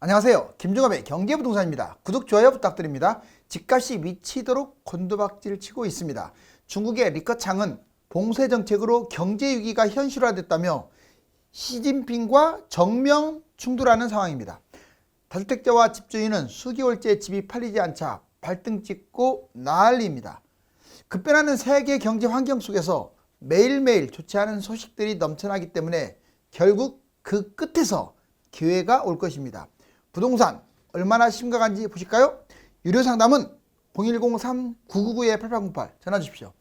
안녕하세요. 김종업의 경제부동산입니다. 구독, 좋아요 부탁드립니다. 집값이 미치도록 곤두박질을 치고 있습니다. 중국의 리커창은 봉쇄 정책으로 경제 위기가 현실화됐다며 시진핑과 정면 충돌하는 상황입니다. 다주택자와 집주인은 수개월째 집이 팔리지 않자 발등 찍고 난리입니다. 급변하는 세계 경제 환경 속에서 매일매일 좋지 않은 소식들이 넘쳐나기 때문에 결국 그 끝에서 기회가 올 것입니다. 부동산 얼마나 심각한지 보실까요? 유료 상담은 010-3999-8808 전화 주십시오.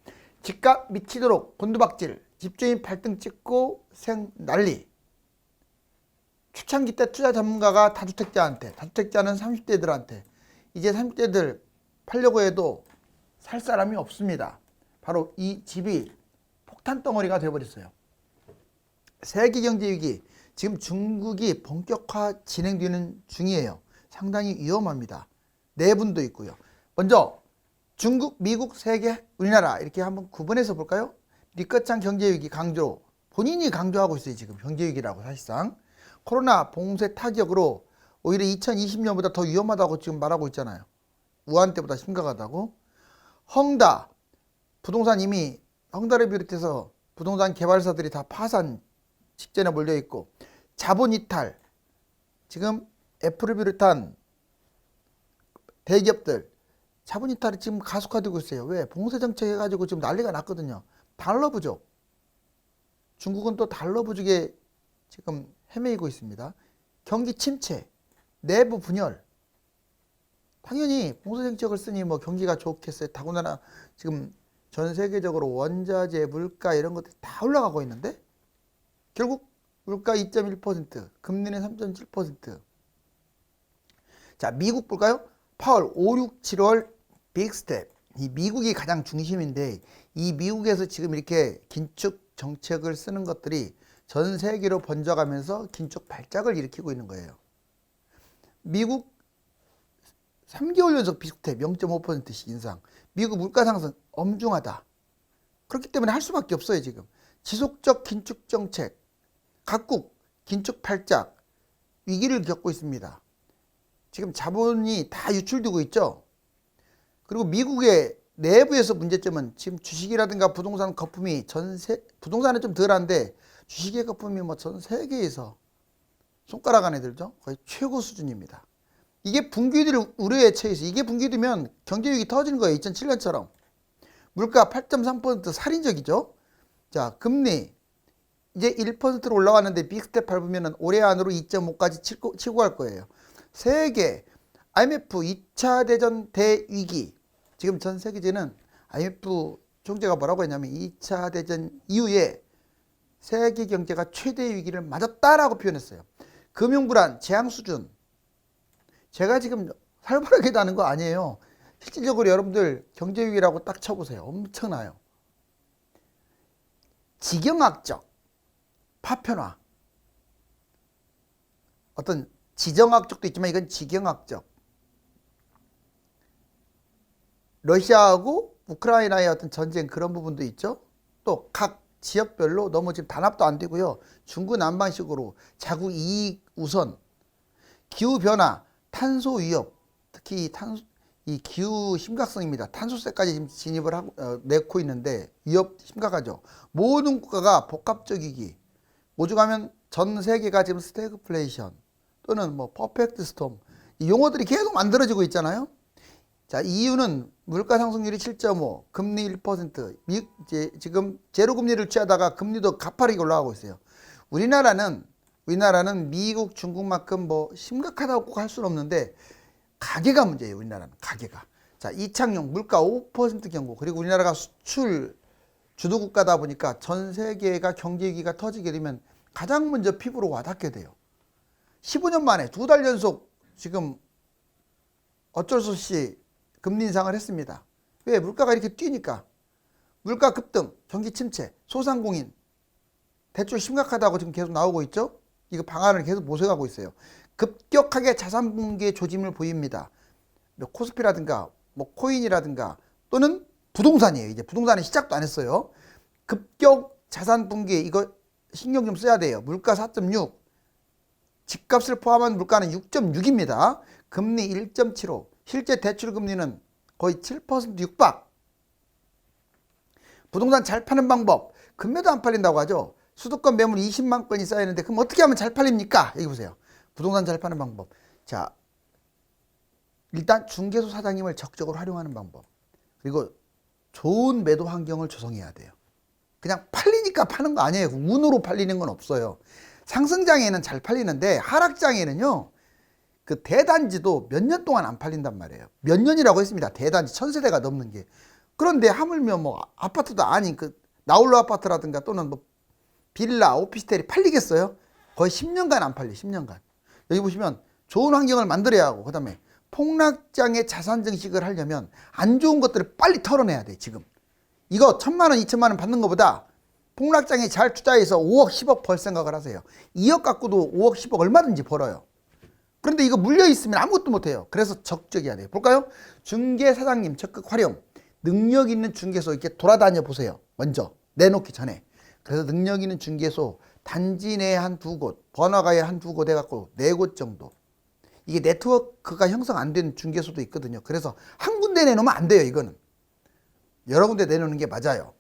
집값 미치도록 곤두박질, 집주인 발등 찍고 생 난리. 초창기 때 투자 전문가가 다주택자한테, 다주택자는 30대들한테 이제 30대들 팔려고 해도 살 사람이 없습니다. 바로 이 집이 폭탄 덩어리가 되어버렸어요. 세계 경제 위기, 지금 중국이 본격화 진행되는 중이에요. 상당히 위험합니다. 내분도 있고요. 먼저 중국, 미국, 세계, 우리나라 이렇게 한번 구분해서 볼까요? 리커창 경제위기 강조, 본인이 강조하고 있어요. 지금 경제위기라고 사실상. 코로나 봉쇄 타격으로 오히려 2020년보다 더 위험하다고 지금 말하고 있잖아요. 우한 때보다 심각하다고. 헝다, 부동산 이미 헝다를 비롯해서 부동산 개발사들이 다 파산 직전에 몰려있고, 자본 이탈, 지금 애플을 비롯한 대기업들 자본 이탈이 지금 가속화되고 있어요. 왜? 봉쇄 정책 해가지고 지금 난리가 났거든요. 달러 부족, 중국은 또 달러 부족에 지금 헤매이고 있습니다. 경기 침체, 내부 분열. 당연히 봉쇄 정책을 쓰니 뭐 경기가 좋겠어요. 더군다나 지금 전 세계적으로 원자재, 물가 이런 것들이 다 올라가고 있는데 결국 물가 2.1%, 금리는 3.7%. 자, 미국 볼까요? 파월 5, 6, 7월 빅스텝. 이 미국이 가장 중심인데 이 미국에서 지금 이렇게 긴축 정책을 쓰는 것들이 전 세계로 번져가면서 긴축 발작을 일으키고 있는 거예요. 미국 3개월 연속 빅스텝 0.5%씩 인상. 미국 물가 상승 엄중하다. 그렇기 때문에 할 수밖에 없어요. 지금 지속적 긴축 정책, 각국 긴축 발작, 위기를 겪고 있습니다. 지금 자본이 다 유출되고 있죠. 그리고 미국의 내부에서 문제점은 지금 주식이라든가 부동산 거품이 부동산은 좀 덜한데 주식의 거품이 뭐 전 세계에서 손가락 안에 들죠. 거의 최고 수준입니다. 이게 붕괴될 우려에 처해서 이게 붕괴되면 경제위기 터지는 거예요. 2007년처럼. 물가 8.3% 살인적이죠. 자, 금리 이제 1%로 올라왔는데 빅스텝 밟으면 올해 안으로 2.5까지 치고 갈 거예요. 세계 IMF 2차 대전 대위기. 지금 전 세계제는 IMF 총재가 뭐라고 했냐면 2차 대전 이후에 세계 경제가 최대 위기를 맞았다라고 표현했어요. 금융불안 재앙 수준. 제가 지금 살벌하게 나는 거 아니에요. 실질적으로 여러분들 경제위기라고 딱 쳐보세요. 엄청나요. 지경학적 파편화. 어떤 지정학적도 있지만 이건 지경학적. 러시아하고 우크라이나의 어떤 전쟁 그런 부분도 있죠. 또 각 지역별로 너무 지금 단합도 안 되고요. 중구난방식으로 자국 이익 우선. 기후변화, 탄소 위협, 특히 이 기후 심각성입니다. 탄소세까지 지금 진입을 하고 내고 있는데 위협 심각하죠. 모든 국가가 복합적 위기. 오죽하면 전 세계가 지금 스태그플레이션 또는 뭐 퍼펙트 스톰 이 용어들이 계속 만들어지고 있잖아요. 자, 이유는 물가 상승률이 7.5, 금리 1%, 이제 지금 제로 금리를 취하다가 금리도 가파르게 올라가고 있어요. 우리나라는 미국, 중국만큼 뭐 심각하다고 꼭 할 수는 없는데 가계가 문제예요. 우리나라는 가계가. 자, 이창용 물가 5% 경고. 그리고 우리나라가 수출 주도 국가다 보니까 전 세계가 경제 위기가 터지게 되면 가장 먼저 피부로 와닿게 돼요. 15년 만에 2달 연속 지금 어쩔 수 없이 금리 인상을 했습니다. 왜? 물가가 이렇게 뛰니까. 물가 급등, 경기 침체, 소상공인 대출 심각하다고 지금 계속 나오고 있죠. 이거 방안을 계속 모색하고 있어요. 급격하게 자산 붕괴 조짐을 보입니다. 코스피라든가 뭐 코인이라든가 또는 부동산이에요. 이제 부동산은 시작도 안 했어요. 급격 자산 붕괴 이거 신경 좀 써야 돼요. 물가 4.6 집값을 포함한 물가는 6.6입니다. 금리 1.75, 실제 대출 금리는 거의 7% 육박. 부동산 잘 파는 방법, 금매도 안 팔린다고 하죠. 수도권 매물 20만 건이 쌓이는데 그럼 어떻게 하면 잘 팔립니까? 여기 보세요. 부동산 잘 파는 방법. 자, 일단 중개소 사장님을 적극적으로 활용하는 방법. 그리고 좋은 매도 환경을 조성해야 돼요. 그냥 팔리니까 파는 거 아니에요. 운으로 팔리는 건 없어요. 상승장에는 잘 팔리는데 하락장에는요. 그 대단지도 몇 년 동안 안 팔린단 말이에요. 몇 년이라고 했습니다. 대단지 1000세대가 넘는 게. 그런데 하물며 뭐 아파트도 아닌 그 나홀로 아파트라든가 또는 뭐 빌라, 오피스텔이 팔리겠어요? 거의 10년간 안 팔려. 10년간. 여기 보시면 좋은 환경을 만들어야 하고 그다음에 폭락장의 자산 증식을 하려면 안 좋은 것들을 빨리 털어내야 돼. 지금 이거 1000만 원, 2000만 원 받는 것보다 폭락장에 잘 투자해서 5억, 10억 벌 생각을 하세요. 2억 갖고도 5억, 10억 얼마든지 벌어요. 그런데 이거 물려 있으면 아무것도 못해요. 그래서 적극적이어야 돼요. 볼까요? 중개사장님 적극 활용. 능력 있는 중개소 이렇게 돌아다녀 보세요. 먼저 내놓기 전에. 그래서 능력 있는 중개소 단지 내에 한 두 곳, 번화가에 한 두 곳 해갖고 4곳 정도. 이게 네트워크가 형성 안 된 중개소도 있거든요. 그래서 한 군데 내놓으면 안 돼요. 이거는 여러 군데 내놓는 게 맞아요.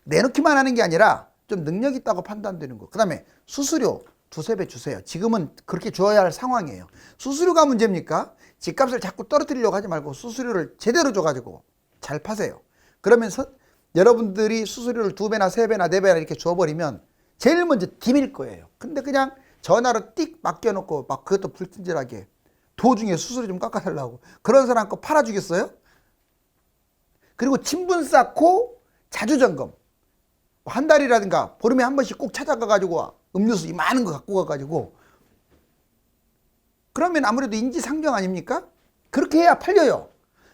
내놓기만 하는 게 아니라 좀 능력 있다고 판단되는 거. 그 다음에 수수료 두세 배 주세요. 지금은 그렇게 줘야 할 상황이에요. 수수료가 문제입니까? 집값을 자꾸 떨어뜨리려고 하지 말고 수수료를 제대로 줘가지고 잘 파세요. 그러면서 여러분들이 수수료를 2배나 3배나 4배나 이렇게 줘버리면 제일 먼저 디밀 거예요. 근데 그냥 전화로 띡 맡겨놓고 막 그것도 불친절하게 도중에 수수료 좀 깎아달라고 그런 사람 거 팔아주겠어요? 그리고 친분 쌓고 자주 점검. 한 달이라든가 보름에 한 번씩 꼭 찾아가가지고 음료수 이 많은 거 갖고 가가지고 그러면 아무래도 인지상정 아닙니까? 그렇게 해야 팔려요.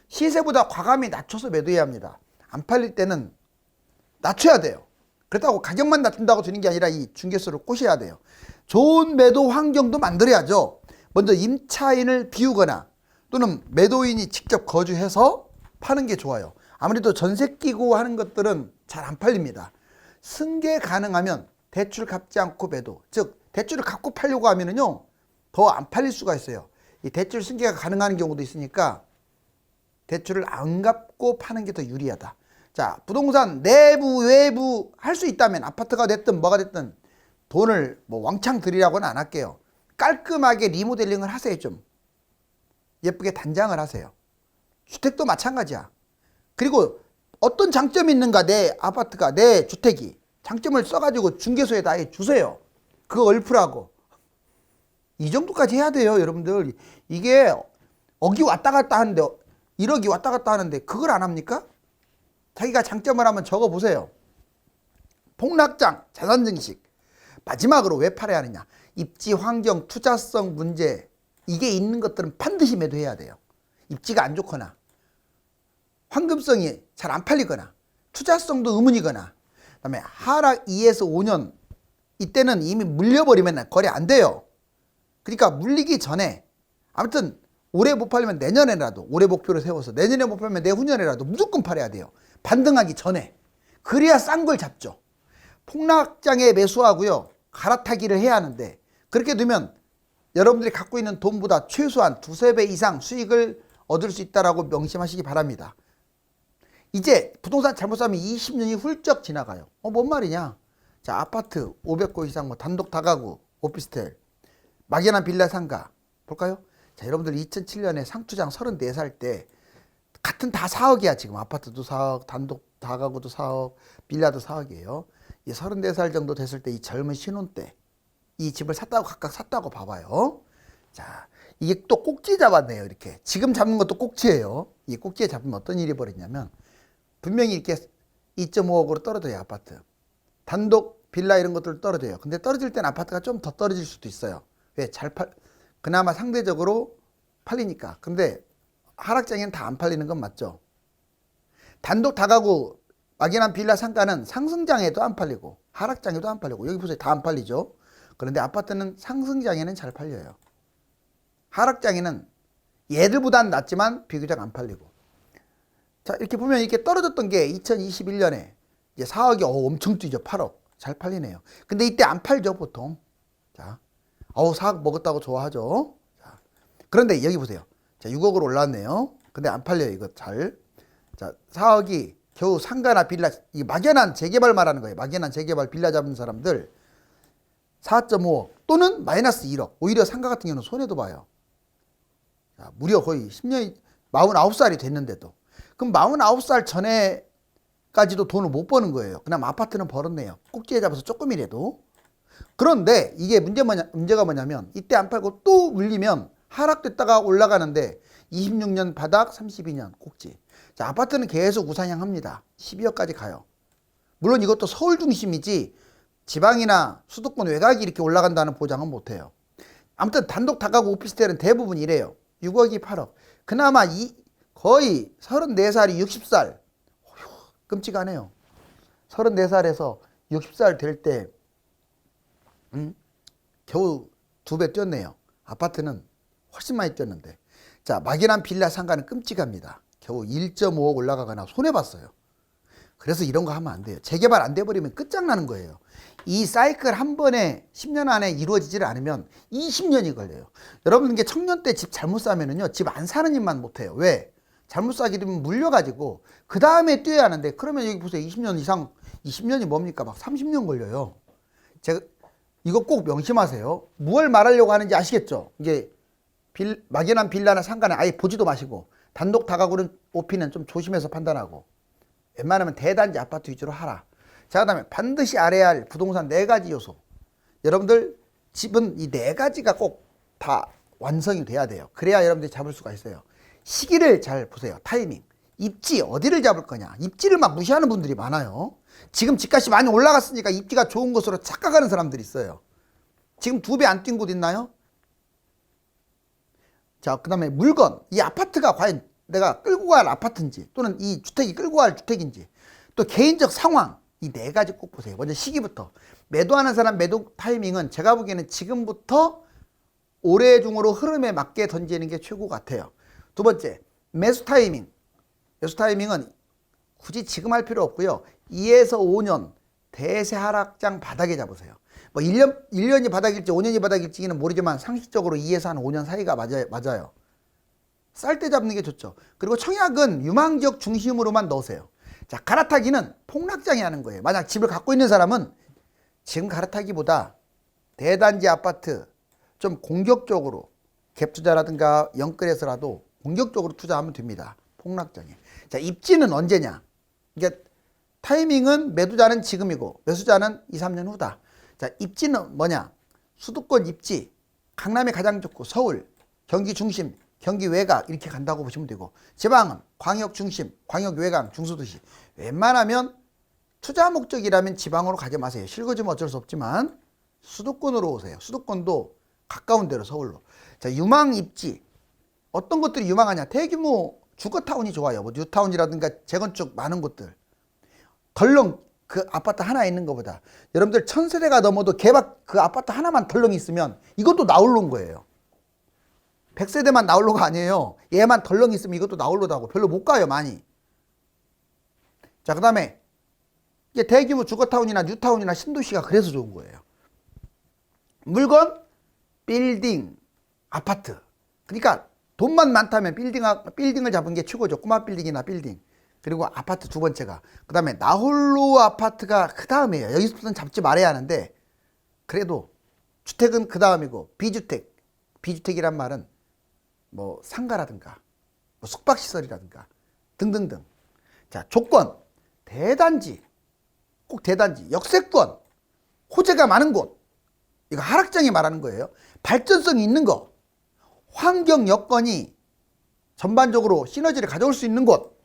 시세보다 과감히 낮춰서 매도해야 합니다. 안 팔릴 때는 낮춰야 돼요. 그렇다고 가격만 낮춘다고 되는 게 아니라 이 중개소를 꼬셔야 돼요. 좋은 매도 환경도 만들어야죠. 먼저 임차인을 비우거나 또는 매도인이 직접 거주해서 파는 게 좋아요. 아무래도 전세 끼고 하는 것들은 잘 안 팔립니다. 승계 가능하면 대출 갚지 않고 매도. 즉 대출을 갚고 팔려고 하면은요 더 안 팔릴 수가 있어요. 이 대출 승계가 가능한 경우도 있으니까 대출을 안 갚고 파는 게 더 유리하다. 자, 부동산 내부 외부 할 수 있다면 아파트가 됐든 뭐가 됐든 돈을 뭐 왕창 들이라고는 안 할게요. 깔끔하게 리모델링을 하세요. 좀 예쁘게 단장을 하세요. 주택도 마찬가지야. 그리고 어떤 장점이 있는가, 내 아파트가, 내 주택이 장점을 써가지고 중개소에다 주세요. 그거 얼프라고. 이 정도까지 해야 돼요, 여러분들. 이게 억이 왔다 갔다 하는데 1억이 왔다 갔다 하는데 그걸 안 합니까? 자기가 장점을 한번 적어보세요. 폭락장, 자산증식. 마지막으로 왜 팔아야 하느냐. 입지 환경, 투자성 문제 이게 있는 것들은 반드시 매도해야 돼요. 입지가 안 좋거나 황금성이 잘 안 팔리거나 투자성도 의문이거나 그다음에 하락 2에서 5년 이때는 이미 물려버리면 거래 안 돼요. 그러니까 물리기 전에 아무튼 올해 못 팔리면 내년에라도 올해 목표를 세워서 내년에 못 팔면 내후년에라도 무조건 팔아야 돼요. 반등하기 전에. 그래야 싼 걸 잡죠. 폭락장에 매수하고요. 갈아타기를 해야 하는데 그렇게 되면 여러분들이 갖고 있는 돈보다 최소한 2~3배 이상 수익을 얻을 수 있다고 명심하시기 바랍니다. 이제 부동산 잘못 사면 20년이 훌쩍 지나가요. 뭔 말이냐. 자, 아파트 500호 이상 뭐 단독 다가구 오피스텔 막연한 빌라 상가 볼까요? 자, 여러분들 2007년에 상투장 34살 때 같은 다 4억이야. 지금 아파트도 4억, 단독 다가구도 4억, 빌라도 4억이에요. 이 34살 정도 됐을 때 이 젊은 신혼 때 이 집을 샀다고 각각 샀다고 봐봐요. 자, 이게 또 꼭지 잡았네요. 이렇게 지금 잡는 것도 꼭지예요. 이 꼭지에 잡으면 어떤 일이 벌어지냐면 분명히 이렇게 2.5억으로 떨어져요. 아파트 단독 빌라 이런 것들 떨어져요. 근데 떨어질 땐 아파트가 좀 더 떨어질 수도 있어요. 왜? 그나마 상대적으로 팔리니까. 근데 하락장에는 다 안 팔리는 건 맞죠. 단독 다가구 막연한 빌라 상가는 상승장에도 안 팔리고 하락장에도 안 팔리고 여기 보세요. 다 안 팔리죠. 그런데 아파트는 상승장에는 잘 팔려요. 하락장에는 얘들보다는 낫지만 비교적 안 팔리고. 자, 이렇게 보면 이렇게 떨어졌던 게 2021년에 이제 4억이 엄청 뛰죠. 8억. 잘 팔리네요. 근데 이때 안 팔죠, 보통. 자, 아우 4억 먹었다고 좋아하죠. 자, 그런데 여기 보세요. 자, 6억으로 올랐네요. 근데 안 팔려요 이거 잘. 자, 4억이 겨우 상가나 빌라, 이 막연한 재개발 말하는 거예요. 막연한 재개발 빌라 잡는 사람들 4.5억 또는 마이너스 1억. 오히려 상가 같은 경우는 손해도 봐요. 자, 무려 거의 10년이 49살이 됐는데도. 그럼 49살 전에까지도 돈을 못 버는 거예요. 그냥 아파트는 벌었네요. 꼭지에 잡아서 조금이라도. 그런데 이게 문제가 뭐냐면 이때 안 팔고 또 물리면 하락됐다가 올라가는데 26년 바닥, 32년 꼭지. 자, 아파트는 계속 우상향합니다. 12억까지 가요. 물론 이것도 서울 중심이지 지방이나 수도권 외곽이 이렇게 올라간다는 보장은 못해요. 아무튼 단독 다가구 오피스텔은 대부분 이래요. 6억이 8억. 그나마 거의 34살이 60살. 어휴, 끔찍하네요. 34살에서 60살 될 때 겨우 2배 뛰었네요. 아파트는 훨씬 많이 뛰었는데. 자, 막연한 빌라 상가는 끔찍합니다. 겨우 1.5억 올라가거나 손해봤어요. 그래서 이런 거 하면 안 돼요. 재개발 안 돼버리면 끝장나는 거예요. 이 사이클 한 번에 10년 안에 이루어지질 않으면 20년이 걸려요. 여러분 이게 청년 때 집 잘못 사면은요, 집 안 사는 일만 못해요. 왜? 잘못 사게 되면 물려가지고 그 다음에 뛰어야 하는데, 그러면 여기 보세요. 20년 이상, 20년이 뭡니까? 막 30년 걸려요. 제가 이거 꼭 명심하세요. 뭘 말하려고 하는지 아시겠죠? 이게 막연한 빌라나 상가는 아예 보지도 마시고 단독 다가구는 오피는 좀 조심해서 판단하고 웬만하면 대단지 아파트 위주로 하라. 자, 그 다음에 반드시 알아야 할 부동산 4가지 요소. 여러분들 집은 이 4가지가 꼭 다 완성이 돼야 돼요. 그래야 여러분들이 잡을 수가 있어요. 시기를 잘 보세요. 타이밍. 입지 어디를 잡을 거냐. 입지를 막 무시하는 분들이 많아요. 지금 집값이 많이 올라갔으니까 입지가 좋은 곳으로 착각하는 사람들이 있어요. 지금 2배 안 뛴 곳 있나요? 자, 그 다음에 물건. 이 아파트가 과연 내가 끌고 갈 아파트인지 또는 이 주택이 끌고 갈 주택인지, 또 개인적 상황. 이 4가지 꼭 보세요. 먼저 시기부터. 매도하는 사람 매도 타이밍은 제가 보기에는 지금부터 올해 중으로 흐름에 맞게 던지는 게 최고 같아요. 두 번째, 매수 타이밍. 매수 타이밍은 굳이 지금 할 필요 없고요. 2에서 5년 대세 하락장 바닥에 잡으세요. 뭐 1년이 바닥일지 5년이 바닥일지는 모르지만 상식적으로 2에서 한 5년 사이가 맞아요. 쌀 때 잡는 게 좋죠. 그리고 청약은 유망지역 중심으로만 넣으세요. 자, 갈아타기는 폭락장이 하는 거예요. 만약 집을 갖고 있는 사람은 지금 갈아타기보다 대단지 아파트 좀 공격적으로 갭 투자라든가 영끌해서라도 공격적으로 투자하면 됩니다. 폭락장에. 자, 입지는 언제냐? 그러니까 타이밍은 매도자는 지금이고 매수자는 2, 3년 후다. 자, 입지는 뭐냐? 수도권 입지. 강남이 가장 좋고 서울, 경기 중심, 경기 외곽 이렇게 간다고 보시면 되고, 지방은 광역 중심, 광역 외곽, 중소도시. 웬만하면 투자 목적이라면 지방으로 가지 마세요. 실거주면 어쩔 수 없지만 수도권으로 오세요. 수도권도 가까운 데로 서울로. 자, 유망 입지. 어떤 것들이 유망하냐? 대규모 주거타운이 좋아요. 뭐 뉴타운이라든가 재건축 많은 곳들. 덜렁 그 아파트 하나 있는 것보다 여러분들 1000세대가 넘어도 개박 그 아파트 하나만 덜렁 있으면 이것도 나홀로인 거예요. 100세대만 나홀로가 아니에요. 얘만 덜렁 있으면 이것도 나홀로다고. 별로 못 가요, 많이. 자, 그 다음에 이게 대규모 주거타운이나 뉴타운이나 신도시가 그래서 좋은 거예요. 물건, 빌딩, 아파트. 그러니까 돈만 많다면 빌딩을 잡은 게 최고죠. 꼬마 빌딩이나 빌딩. 그리고 아파트 두 번째가. 그 다음에 나홀로 아파트가 그 다음이에요. 여기서부터는 잡지 말아야 하는데, 그래도 주택은 그 다음이고, 비주택이란 말은 뭐 상가라든가 뭐 숙박시설이라든가 등등등. 자, 조건. 대단지. 꼭 대단지. 역세권. 호재가 많은 곳. 이거 하락장이 말하는 거예요. 발전성이 있는 거. 환경 여건이 전반적으로 시너지를 가져올 수 있는 곳.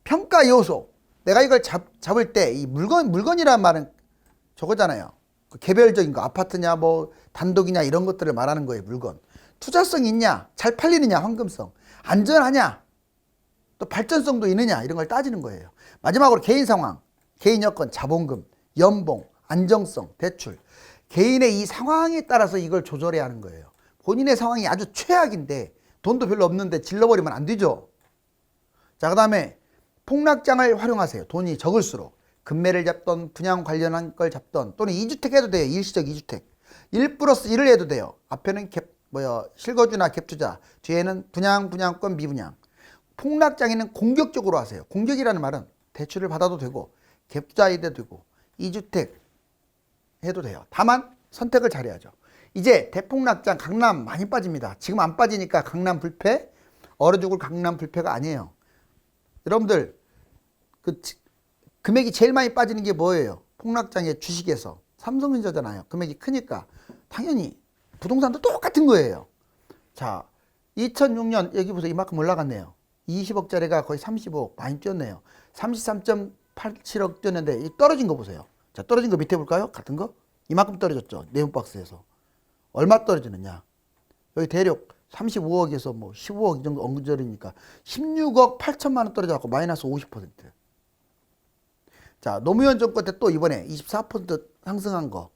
평가 요소. 내가 이걸 잡을 때 이 물건이라는 말은 저거잖아요. 그 개별적인 거. 아파트냐 뭐 단독이냐 이런 것들을 말하는 거예요. 물건. 투자성 있냐, 잘 팔리느냐, 황금성, 안전하냐, 또 발전성도 있느냐 이런 걸 따지는 거예요. 마지막으로 개인 상황, 개인 여건, 자본금, 연봉, 안정성, 대출. 개인의 이 상황에 따라서 이걸 조절해야 하는 거예요. 본인의 상황이 아주 최악인데 돈도 별로 없는데 질러버리면 안 되죠. 자, 그 다음에 폭락장을 활용하세요. 돈이 적을수록. 금매를 잡던 분양 관련한 걸 잡던, 또는 2주택 해도 돼요. 일시적 2주택. 1 플러스 1을 해도 돼요. 앞에는 실거주나 갭투자, 뒤에는 분양권, 미분양. 폭락장에는 공격적으로 하세요. 공격이라는 말은 대출을 받아도 되고 갭투자 해도 되고 2주택 해도 돼요. 다만 선택을 잘해야죠. 이제 대폭락장 강남 많이 빠집니다. 지금 안 빠지니까 강남 불패, 얼어 죽을 강남 불패가 아니에요. 여러분들 금액이 제일 많이 빠지는 게 뭐예요? 폭락장의 주식에서 삼성전자잖아요. 금액이 크니까 당연히 부동산도 똑같은 거예요. 자, 2006년 여기 보세요. 이만큼 올라갔네요. 20억짜리가 거의 35억 많이 뛰었네요. 33.87억 뛰었는데 떨어진 거 보세요. 자, 떨어진 거 밑에 볼까요? 같은 거? 이만큼 떨어졌죠. 네온박스에서. 얼마 떨어지느냐? 여기 대략 35억에서 뭐 15억 이 정도 엉근절이니까 16억 8천만 원 떨어져갖고 마이너스 50%. 자, 노무현 정권 때 또 이번에 24% 상승한 거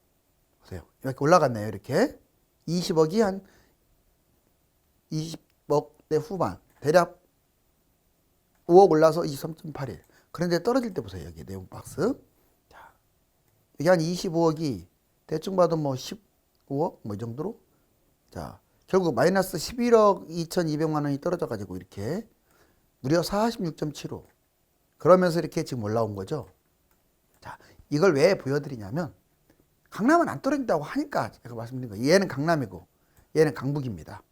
보세요. 이렇게 올라갔네요. 이렇게 20억이 한 20억대 후반, 대략 5억 올라서 23.81. 그런데 떨어질 때 보세요. 여기 네온박스. 자, 이게 한 25억이 대충 봐도 뭐 15억 뭐 이 정도로. 자, 결국 마이너스 11억 2,200만 원이 떨어져 가지고 이렇게 무려 46.75. 그러면서 이렇게 지금 올라온 거죠. 자, 이걸 왜 보여드리냐면 강남은 안 떨어진다고 하니까 제가 말씀드린 거예요. 얘는 강남이고 얘는 강북입니다.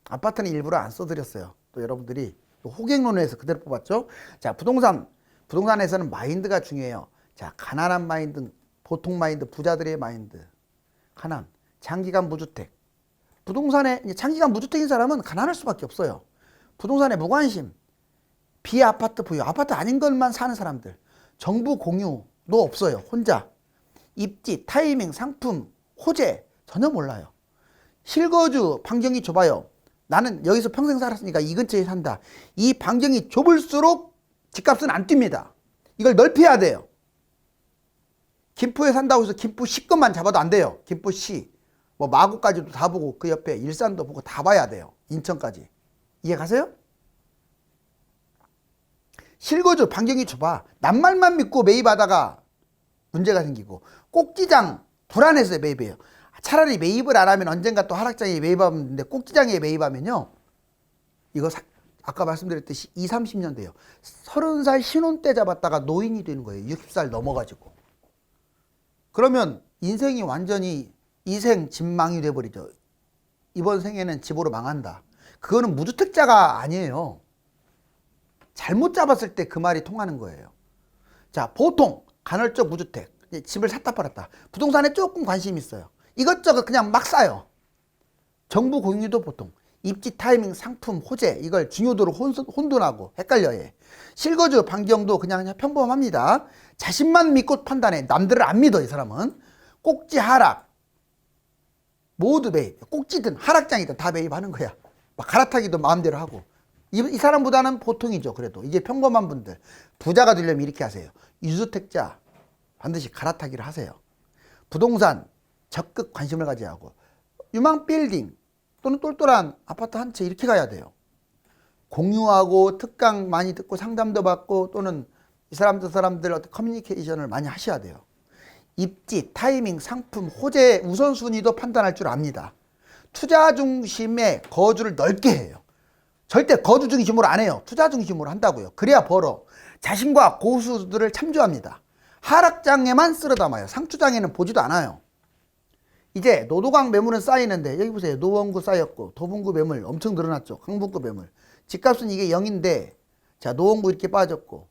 아파트는 일부러 안 써드렸어요. 또 여러분들이 호갱론에서 그대로 뽑았죠. 자, 부동산에서는 마인드가 중요해요. 자, 가난한 마인드, 보통 마인드, 부자들의 마인드. 가난, 장기간 무주택. 부동산에 장기간 무주택인 사람은 가난할 수밖에 없어요. 부동산에 무관심, 비아파트 보유, 아파트 아닌 것만 사는 사람들. 정부 공유도 없어요. 혼자. 입지, 타이밍, 상품, 호재 전혀 몰라요. 실거주 반경이 좁아요. 나는 여기서 평생 살았으니까 이 근처에 산다. 이 반경이 좁을수록 집값은 안 뜁니다. 이걸 넓혀야 돼요. 김포에 산다고 해서 김포시 것만 잡아도 안 돼요. 김포시. 뭐 마구까지도 다 보고 그 옆에 일산도 보고 다 봐야 돼요. 인천까지. 이해 가세요? 실거주 반경이 좁아. 낱말만 믿고 매입하다가 문제가 생기고 꼭지장 불안해서 매입해요. 차라리 매입을 안 하면 언젠가 또 하락장에 매입하면 되는데 꼭지장에 매입하면요. 이거 아까 말씀드렸듯이 20, 30년 돼요. 30살 신혼 때 잡았다가 노인이 되는 거예요. 60살 넘어가지고. 그러면 인생이 완전히 이생 진망이 돼버리죠. 이번 생에는 집으로 망한다. 그거는 무주택자가 아니에요. 잘못 잡았을 때 그 말이 통하는 거예요. 자, 보통 간헐적 무주택, 집을 샀다 팔았다. 부동산에 조금 관심이 있어요. 이것저것 그냥 막 사요. 정부 공유도 보통 입지 타이밍 상품 호재 이걸 중요도로 혼돈하고 헷갈려 해. 실거주 반경도 그냥 평범합니다. 자신만 믿고 판단해. 남들을 안 믿어. 이 사람은 꼭지 하락 모두 매입. 꼭지든 하락장이든 다 매입하는 거야. 막 갈아타기도 마음대로 하고. 이 사람보다는 보통이죠. 그래도 이게 평범한 분들. 부자가 되려면 이렇게 하세요. 유주택자 반드시 갈아타기를 하세요. 부동산 적극 관심을 가져야 하고 유망 빌딩 또는 똘똘한 아파트 한 채 이렇게 가야 돼요. 공유하고 특강 많이 듣고 상담도 받고 또는 이 사람들 어떤 커뮤니케이션을 많이 하셔야 돼요. 입지, 타이밍, 상품, 호재 우선순위도 판단할 줄 압니다. 투자 중심의 거주를 넓게 해요. 절대 거주 중심으로 안 해요. 투자 중심으로 한다고요. 그래야 벌어. 자신과 고수들을 참조합니다. 하락장에만 쓸어 담아요. 상추장에는 보지도 않아요. 이제 노도강 매물은 쌓이는데 여기 보세요. 노원구 쌓였고 도봉구 매물 엄청 늘어났죠. 강북구 매물. 집값은 이게 0인데 자 노원구 이렇게 빠졌고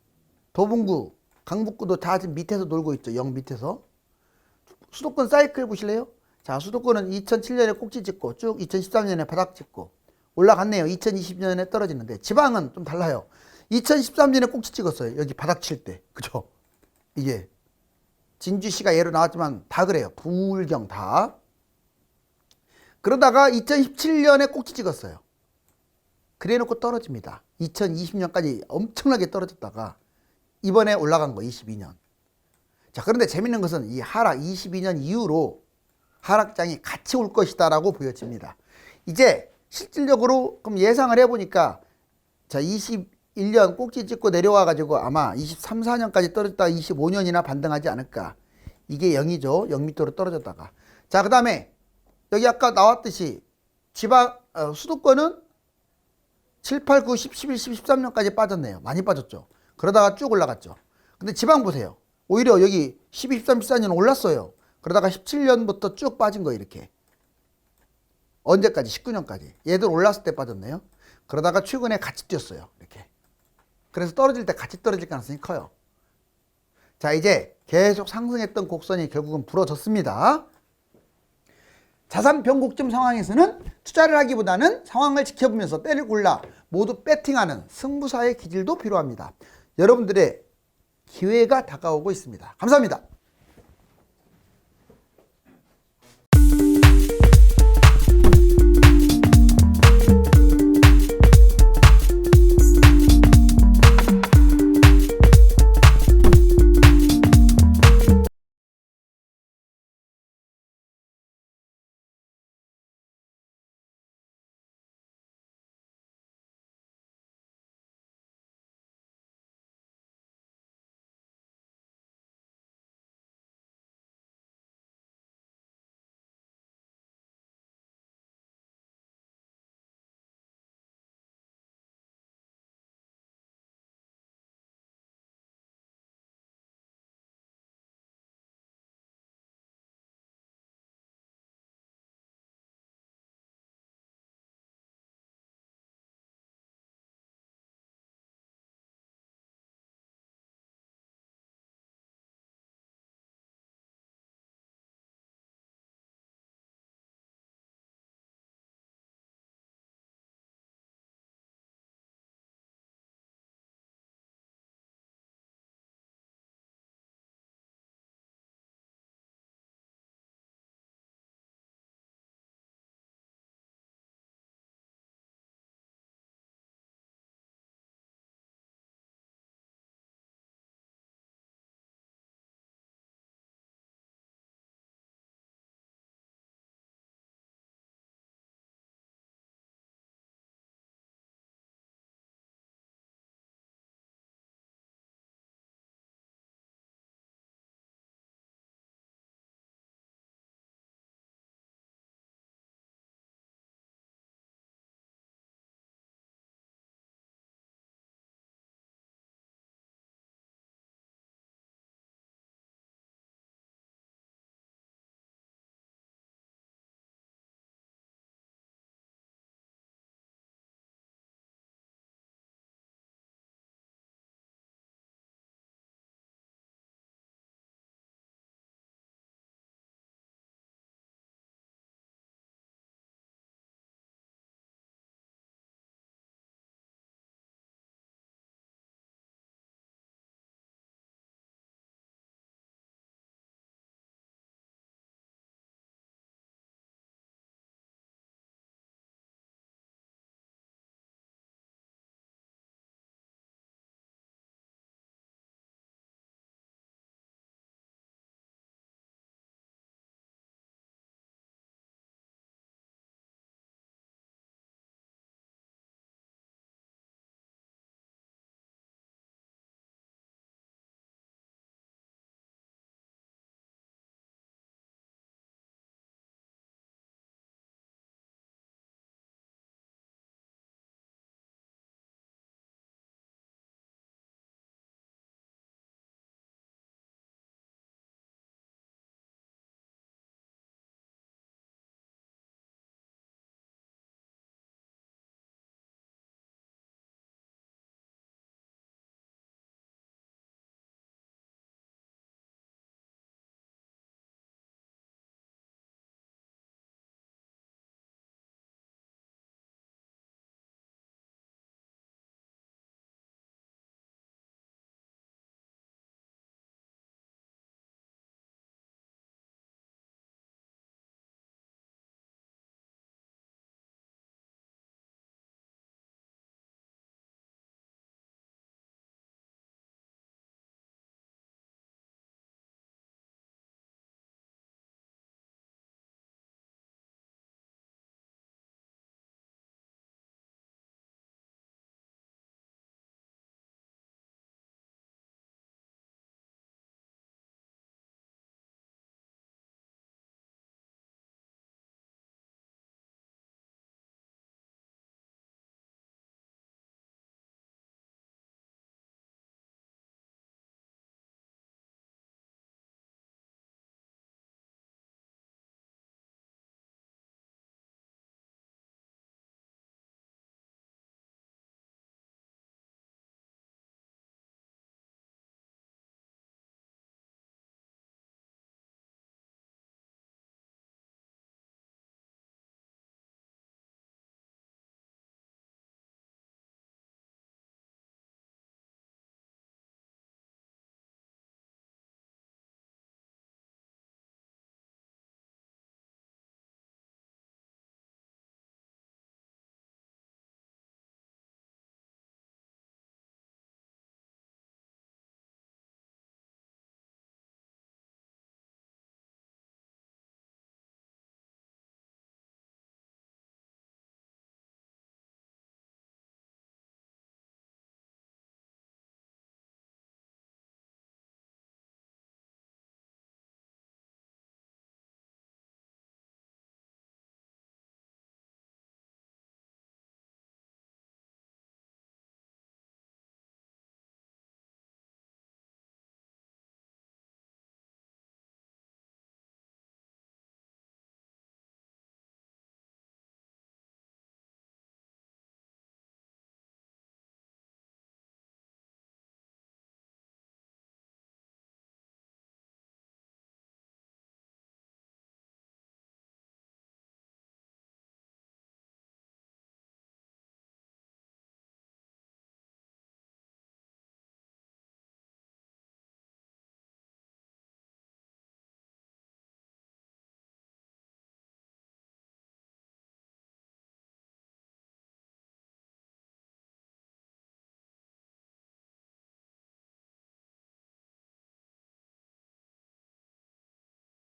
도봉구 강북구도 다 지금 밑에서 놀고 있죠. 0 밑에서. 수도권 사이클 보실래요? 자 수도권은 2007년에 꼭지 찍고 쭉 2013년에 바닥 찍고 올라갔네요. 2020년에 떨어지는데 지방은 좀 달라요. 2013년에 꼭지 찍었어요. 여기 바닥 칠 때. 그죠? 이게 진주시가 예로 나왔지만 다 그래요. 부울경 다. 그러다가 2017년에 꼭지 찍었어요. 그래놓고 떨어집니다. 2020년까지 엄청나게 떨어졌다가 이번에 올라간 거 22년. 자 그런데 재밌는 것은 이 하락 22년 이후로 하락장이 같이 올 것이다 라고 보여집니다. 이제 실질적으로 그럼 예상을 해보니까 자 21년 꼭지 찍고 내려와 가지고 아마 23, 4년까지 떨어졌다가 25년이나 반등하지 않을까. 이게 0이죠. 0m로 떨어졌다가. 자 그 다음에 여기 아까 나왔듯이 수도권은 7, 8, 9, 10, 11, 12, 13년까지 빠졌네요. 많이 빠졌죠. 그러다가 쭉 올라갔죠. 근데 지방 보세요. 오히려 여기 12, 13, 14년 올랐어요. 그러다가 17년부터 쭉 빠진 거예요. 이렇게. 언제까지? 19년까지. 얘들 올랐을 때 빠졌네요. 그러다가 최근에 같이 뛰었어요. 이렇게. 그래서 떨어질 때 같이 떨어질 가능성이 커요. 자, 이제 계속 상승했던 곡선이 결국은 부러졌습니다. 자산 변곡점 상황에서는 투자를 하기보다는 상황을 지켜보면서 때를 골라 모두 배팅하는 승부사의 기질도 필요합니다. 여러분들의 기회가 다가오고 있습니다. 감사합니다.